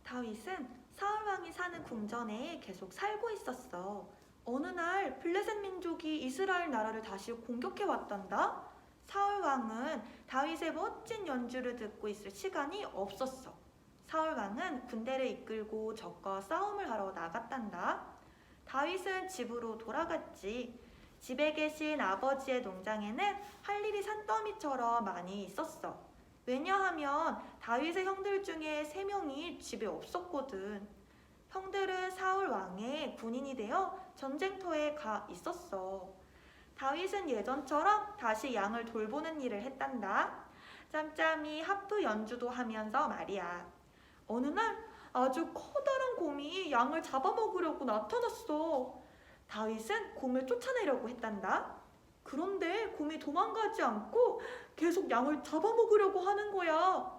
다윗은 사울 왕이 사는 궁전에 계속 살고 있었어. 어느 날 블레셋 민족이 이스라엘 나라를 다시 공격해 왔단다. 사울 왕은 다윗의 멋진 연주를 듣고 있을 시간이 없었어. 사울 왕은 군대를 이끌고 적과 싸움을 하러 나갔단다. 다윗은 집으로 돌아갔지. 집에 계신 아버지의 농장에는 할 일이 산더미처럼 많이 있었어. 왜냐하면 다윗의 형들 중에 3명이 집에 없었거든. 형들은 사울 왕의 군인이 되어 전쟁터에 가 있었어. 다윗은 예전처럼 다시 양을 돌보는 일을 했단다. 짬짬이 하프 연주도 하면서 말이야. 어느 날 아주 커다란 곰이 양을 잡아먹으려고 나타났어. 다윗은 곰을 쫓아내려고 했단다. 그런데 곰이 도망가지 않고 계속 양을 잡아먹으려고 하는 거야.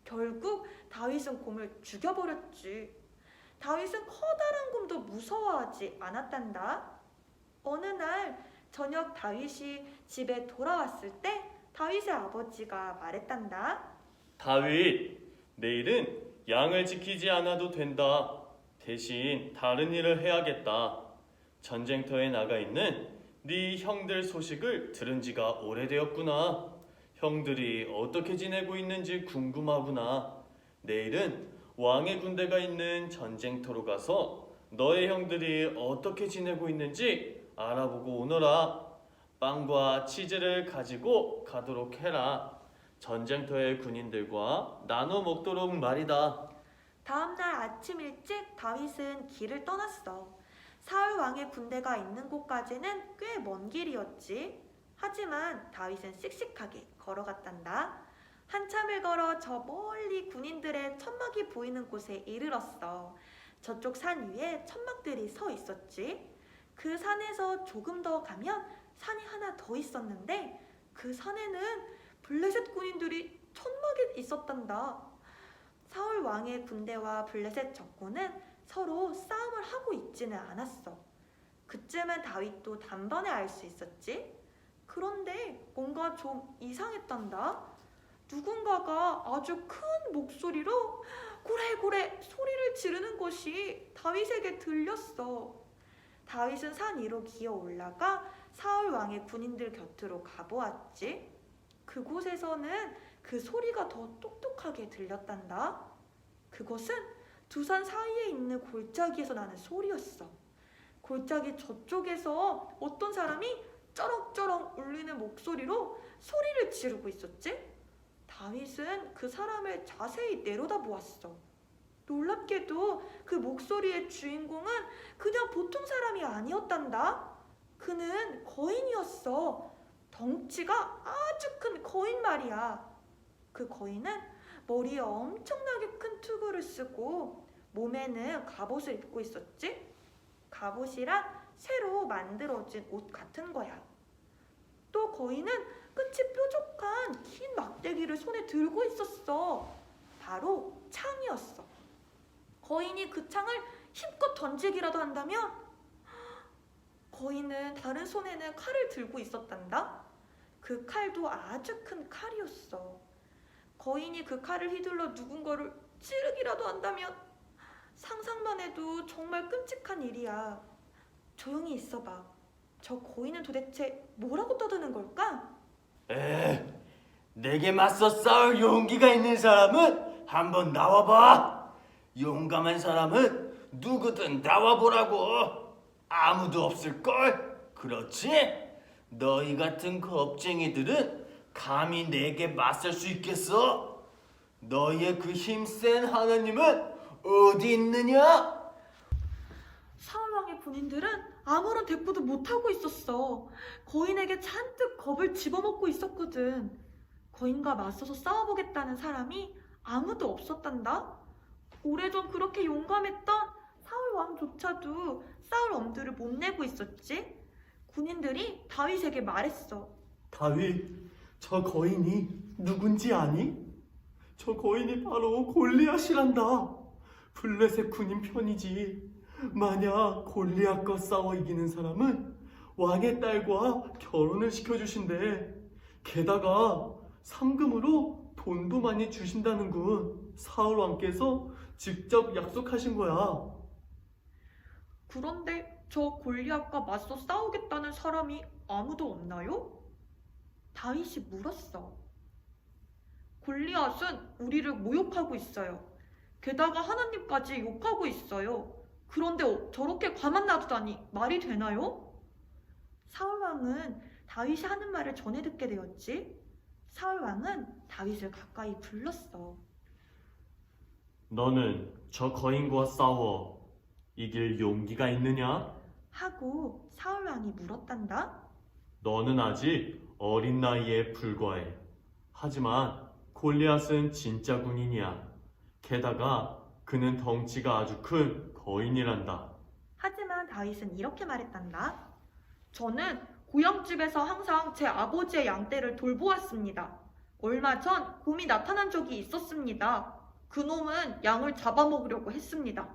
결국 다윗은 곰을 죽여버렸지. 다윗은 커다란 곰도 무서워하지 않았단다. 어느 날 저녁 다윗이 집에 돌아왔을 때 다윗의 아버지가 말했단다. 다윗, 내일은 양을 지키지 않아도 된다. 대신 다른 일을 해야겠다. 전쟁터에 나가 있는 네 형들 소식을 들은 지가 오래되었구나. 형들이 어떻게 지내고 있는지 궁금하구나. 내일은 왕의 군대가 있는 전쟁터로 가서 너의 형들이 어떻게 지내고 있는지 알아보고 오너라. 빵과 치즈를 가지고 가도록 해라. 전쟁터의 군인들과 나눠 먹도록 말이다. 다음날 아침 일찍 다윗은 길을 떠났어. 사울 왕의 군대가 있는 곳까지는 꽤 먼 길이었지. 하지만 다윗은 씩씩하게 걸어갔단다. 한참을 걸어 저 멀리 군인들의 천막이 보이는 곳에 이르렀어. 저쪽 산 위에 천막들이 서 있었지. 그 산에서 조금 더 가면 산이 하나 더 있었는데 그 산에는 블레셋 군인들이 천막에 있었단다. 사울 왕의 군대와 블레셋 적군은 서로 싸움을 하고 있지는 않았어. 그쯤은 다윗도 단번에 알 수 있었지. 그런데 뭔가 좀 이상했단다. 누군가가 아주 큰 목소리로 고래고래 소리를 지르는 것이 다윗에게 들렸어. 다윗은 산 위로 기어 올라가 사울 왕의 군인들 곁으로 가보았지. 그곳에서는 그 소리가 더 똑똑하게 들렸단다. 그것은 두 산 사이에 있는 골짜기에서 나는 소리였어. 골짜기 저쪽에서 어떤 사람이 쩌렁쩌렁 울리는 목소리로 소리를 지르고 있었지. 다윗은 그 사람을 자세히 내려다보았어. 놀랍게도 그 목소리의 주인공은 그냥 보통 사람이 아니었단다. 그는 거인이었어. 덩치가 아주 큰 거인 말이야. 그 거인은 머리에 엄청나게 큰 투구를 쓰고 몸에는 갑옷을 입고 있었지. 갑옷이란 새로 만들어진 옷 같은 거야. 또 거인은 끝이 뾰족한 긴 막대기를 손에 들고 있었어. 바로 창이었어. 거인이 그 창을 힘껏 던지기라도 한다면 거인은 다른 손에는 칼을 들고 있었단다. 그 칼도 아주 큰 칼이었어. 거인이 그 칼을 휘둘러 누군가를 찌르기라도 한다면 상상만 해도 정말 끔찍한 일이야. 조용히 있어봐. 저 거인은 도대체 뭐라고 떠드는 걸까? 내게 맞서 싸울 용기가 있는 사람은 한번 나와봐. 용감한 사람은 누구든 나와보라고. 아무도 없을걸? 그렇지? 너희 같은 겁쟁이들은 감히 내게 맞설 수 있겠어? 너희의 그 힘센 하나님은 어디 있느냐? 사울왕의 군인들은 아무런 대꾸도 못하고 있었어. 거인에게 잔뜩 겁을 집어먹고 있었거든. 거인과 맞서서 싸워보겠다는 사람이 아무도 없었단다. 오래전 그렇게 용감했던 사울왕조차도 싸울 엄두를 못 내고 있었지. 군인들이 다윗에게 말했어. 다윗, 저 거인이 누군지 아니? 저 거인이 바로 골리앗이란다. 블레셋 군인 편이지. 만약 골리앗과 싸워 이기는 사람은 왕의 딸과 결혼을 시켜주신대. 게다가 상금으로 돈도 많이 주신다는군. 사울 왕께서 직접 약속하신 거야. 그런데 저 골리앗과 맞서 싸우겠다는 사람이 아무도 없나요? 다윗이 물었어. 골리앗은 우리를 모욕하고 있어요. 게다가 하나님까지 욕하고 있어요. 그런데 저렇게 가만 놔두다니 말이 되나요? 사울왕은 다윗이 하는 말을 전해 듣게 되었지. 사울 왕은 다윗을 가까이 불렀어. 너는 저 거인과 싸워 이길 용기가 있느냐? 하고 사울 왕이 물었단다. 너는 아직 어린 나이에 불과해. 하지만 골리앗은 진짜 군인이야. 게다가 그는 덩치가 아주 큰 거인이란다. 하지만 다윗은 이렇게 말했단다. 저는 고향집에서 항상 제 아버지의 양떼를 돌보았습니다. 얼마 전 곰이 나타난 적이 있었습니다. 그놈은 양을 잡아먹으려고 했습니다.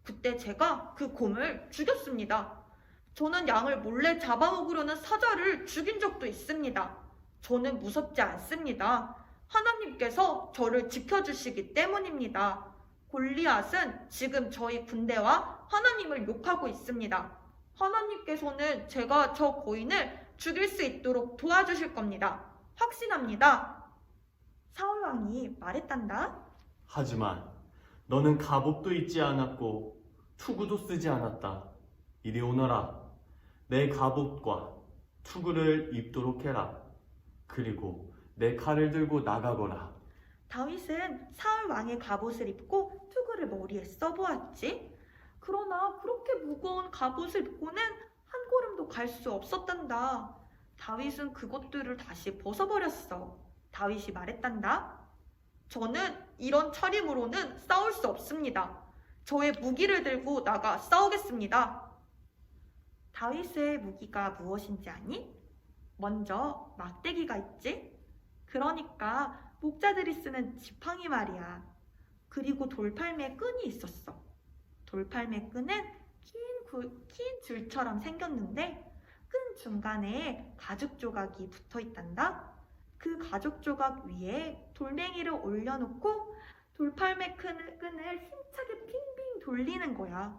그때 제가 그 곰을 죽였습니다. 저는 양을 몰래 잡아먹으려는 사자를 죽인 적도 있습니다. 저는 무섭지 않습니다. 하나님께서 저를 지켜주시기 때문입니다. 골리앗은 지금 저희 군대와 하나님을 욕하고 있습니다. 하나님께서는 제가 저 거인을 죽일 수 있도록 도와주실 겁니다. 확신합니다. 사울 왕이 말했단다. 하지만 너는 갑옷도 입지 않았고 투구도 쓰지 않았다. 이리 오너라. 내 갑옷과 투구를 입도록 해라. 그리고 내 칼을 들고 나가거라. 다윗은 사울 왕의 갑옷을 입고 투구를 머리에 써보았지. 그러나 그렇게 무거운 갑옷을 입고는 한 걸음도 갈 수 없었단다. 다윗은 그것들을 다시 벗어버렸어. 다윗이 말했단다. 저는 이런 차림으로는 싸울 수 없습니다. 저의 무기를 들고 나가 싸우겠습니다. 다윗의 무기가 무엇인지 아니? 먼저 막대기가 있지? 그러니까 목자들이 쓰는 지팡이 말이야. 그리고 돌팔매 끈이 있었어. 돌팔매 끈은 긴 줄처럼 생겼는데 끈 중간에 가죽 조각이 붙어 있단다. 그 가죽 조각 위에 돌멩이를 올려놓고 돌팔매 끈을 힘차게 빙빙 돌리는 거야.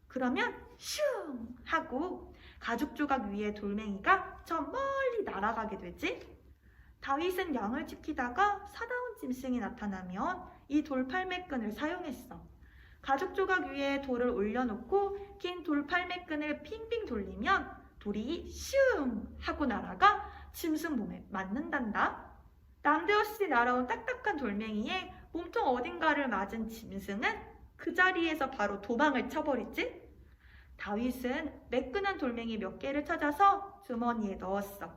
그러면 슝 하고 가죽 조각 위에 돌멩이가 저 멀리 날아가게 되지. 다윗은 양을 지키다가 사나운 짐승이 나타나면 이 돌팔매 끈을 사용했어. 가죽 조각 위에 돌을 올려놓고 긴 돌팔매 끈을 빙빙 돌리면 돌이 슝 하고 날아가 짐승 몸에 맞는단다. 난데없이 날아온 딱딱한 돌멩이에 몸통 어딘가를 맞은 짐승은 그 자리에서 바로 도망을 쳐버리지. 다윗은 매끈한 돌멩이 몇 개를 찾아서 주머니에 넣었어.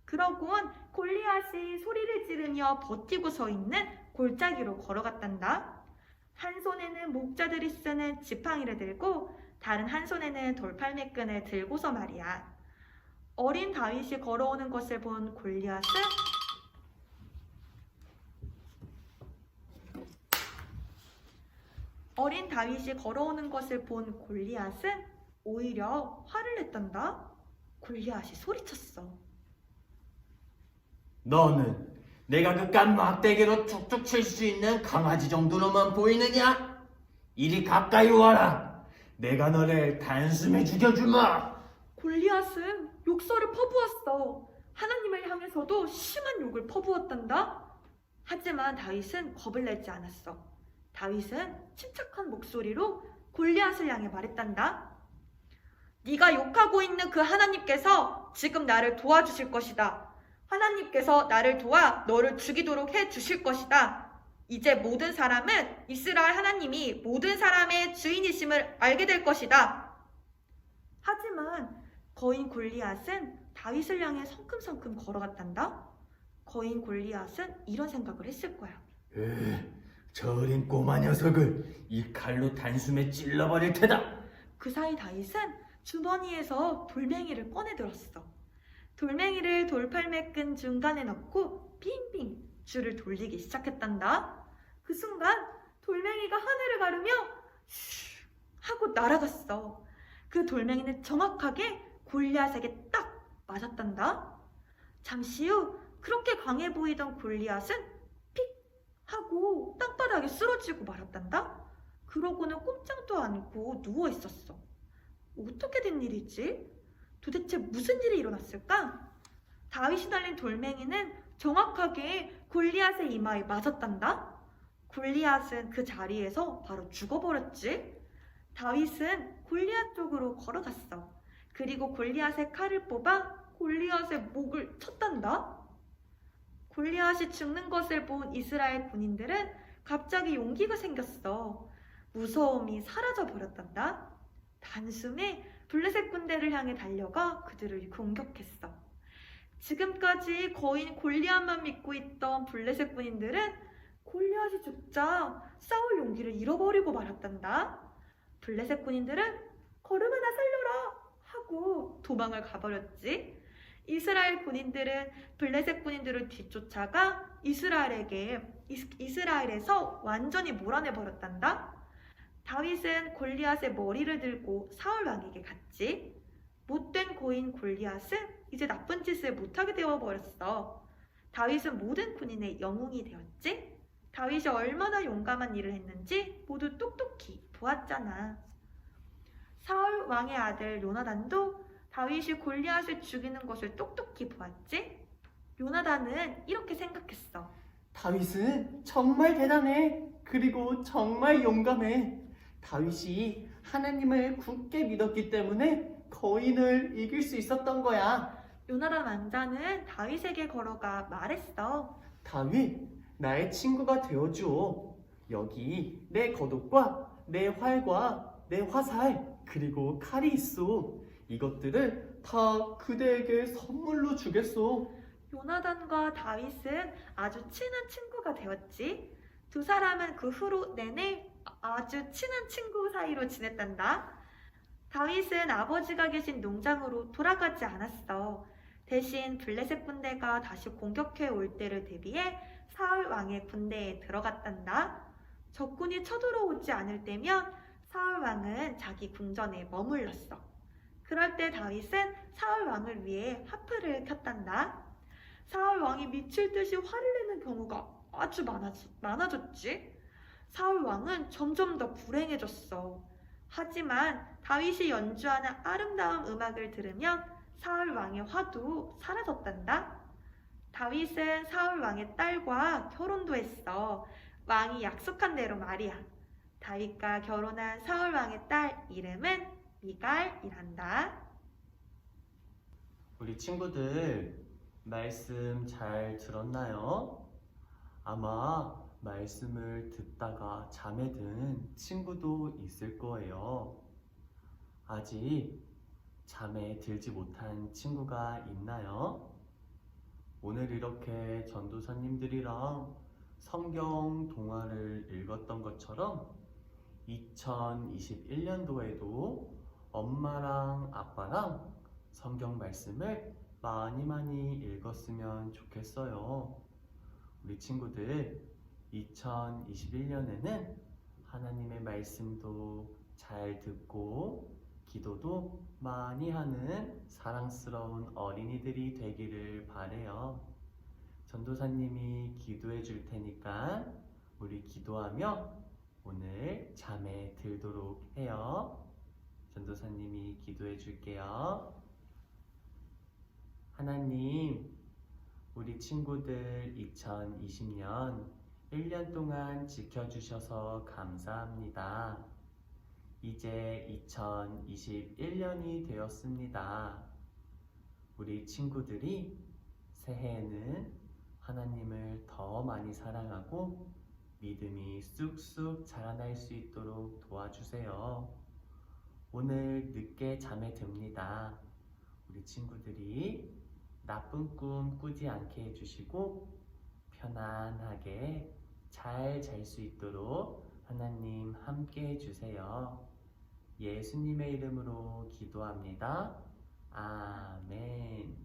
그러곤 골리앗이 소리를 지르며 버티고 서 있는 골짜기로 걸어갔단다. 한 손에는 목자들이 쓰는 지팡이를 들고 다른 한 손에는 돌팔매 끈을 들고서 말이야. 어린 다윗이 걸어오는 것을 본 골리앗은 오히려 화를 냈단다. 골리앗이 소리쳤어. 너는 내가 그깟 막대기로 툭툭 칠 수 있는 강아지 정도로만 보이느냐? 이리 가까이 와라. 내가 너를 단숨에 죽여주마. 골리앗은 욕설을 퍼부었어. 하나님을 향해서도 심한 욕을 퍼부었단다. 하지만 다윗은 겁을 내지 않았어. 다윗은 침착한 목소리로 골리앗을 향해 말했단다. 네가 욕하고 있는 그 하나님께서 지금 나를 도와주실 것이다. 하나님께서 나를 도와 너를 죽이도록 해주실 것이다. 이제 모든 사람은 이스라엘 하나님이 모든 사람의 주인이심을 알게 될 것이다. 하지만 거인 골리앗은 다윗을 향해 성큼성큼 걸어갔단다. 거인 골리앗은 이런 생각을 했을 거야. 저 어린 꼬마 녀석을 이 칼로 단숨에 찔러버릴 테다. 그 사이 다윗은 주머니에서 돌멩이를 꺼내 들었어. 돌멩이를 돌팔매 끈 중간에 넣고 빙빙 줄을 돌리기 시작했단다. 그 순간 돌멩이가 하늘을 가르며 슈 하고 날아갔어. 그 돌멩이는 정확하게 골리앗에게 딱 맞았단다. 잠시 후 그렇게 강해 보이던 골리앗은 픽 하고 땅바닥에 쓰러지고 말았단다. 그러고는 꼼짝도 않고 누워 있었어. 어떻게 된 일이지? 도대체 무슨 일이 일어났을까? 다윗이 날린 돌멩이는 정확하게 골리앗의 이마에 맞았단다. 골리앗은 그 자리에서 바로 죽어버렸지. 다윗은 골리앗 쪽으로 걸어갔어. 그리고 골리앗의 칼을 뽑아 골리앗의 목을 쳤단다. 골리앗이 죽는 것을 본 이스라엘 군인들은 갑자기 용기가 생겼어. 무서움이 사라져 버렸단다. 단숨에 블레셋 군대를 향해 달려가 그들을 공격했어. 지금까지 거인 골리앗만 믿고 있던 블레셋 군인들은 골리앗이 죽자 싸울 용기를 잃어버리고 말았단다. 블레셋 군인들은 걸음 하나 살려라 하고 도망을 가버렸지. 이스라엘 군인들은 블레셋 군인들을 뒤쫓아가 이스라엘에서 완전히 몰아내 버렸단다. 다윗은 골리앗의 머리를 들고 사울 왕에게 갔지. 못된 고인 골리앗은 이제 나쁜 짓을 못하게 되어버렸어. 다윗은 모든 군인의 영웅이 되었지. 다윗이 얼마나 용감한 일을 했는지 모두 똑똑히 보았잖아. 사울 왕의 아들 요나단도 다윗이 골리앗을 죽이는 것을 똑똑히 보았지. 요나단은 이렇게 생각했어. 다윗은 정말 대단해. 그리고 정말 용감해. 다윗이 하나님을 굳게 믿었기 때문에 거인을 이길 수 있었던 거야. 요나단 왕자는 다윗에게 걸어가 말했어. 다윗, 나의 친구가 되어주오. 여기 내 겉옷과 내 활과 내 화살 그리고 칼이 있어. 이것들을 다 그대에게 선물로 주겠소. 요나단과 다윗은 아주 친한 친구가 되었지. 두 사람은 그 후로 내내 아주 친한 친구 사이로 지냈단다. 다윗은 아버지가 계신 농장으로 돌아가지 않았어. 대신 블레셋 군대가 다시 공격해 올 때를 대비해 사울 왕의 군대에 들어갔단다. 적군이 쳐들어오지 않을 때면 사울 왕은 자기 궁전에 머물렀어. 그럴 때 다윗은 사울 왕을 위해 하프를 켰단다. 사울 왕이 미칠 듯이 화를 내는 경우가 아주 많아졌지. 사울 왕은 점점 더 불행해졌어. 하지만 다윗이 연주하는 아름다운 음악을 들으면 사울 왕의 화도 사라졌단다. 다윗은 사울 왕의 딸과 결혼도 했어. 왕이 약속한 대로 말이야. 다윗과 결혼한 사울 왕의 딸 이름은 미갈이란다. 우리 친구들 말씀 잘 들었나요? 아마 말씀을 듣다가 잠에 든 친구도 있을 거예요. 아직 잠에 들지 못한 친구가 있나요? 오늘 이렇게 전도사님들이랑 성경 동화를 읽었던 것처럼 2021년도에도 엄마랑 아빠랑 성경 말씀을 많이 읽었으면 좋겠어요. 우리 친구들 2021년에는 하나님의 말씀도 잘 듣고 기도도 많이 하는 사랑스러운 어린이들이 되기를 바래요. 전도사님이 기도해 줄 테니까 우리 기도하며 오늘 잠에 들도록 해요. 전도사님이 기도해 줄게요. 하나님, 우리 친구들 2020년 1년 동안 지켜주셔서 감사합니다. 이제 2021년이 되었습니다. 우리 친구들이 새해에는 하나님을 더 많이 사랑하고 믿음이 쑥쑥 자라날 수 있도록 도와주세요. 오늘 늦게 잠에 듭니다. 우리 친구들이 나쁜 꿈 꾸지 않게 해주시고 편안하게 잘 잘 수 있도록 하나님 함께 해주세요. 예수님의 이름으로 기도합니다. 아멘.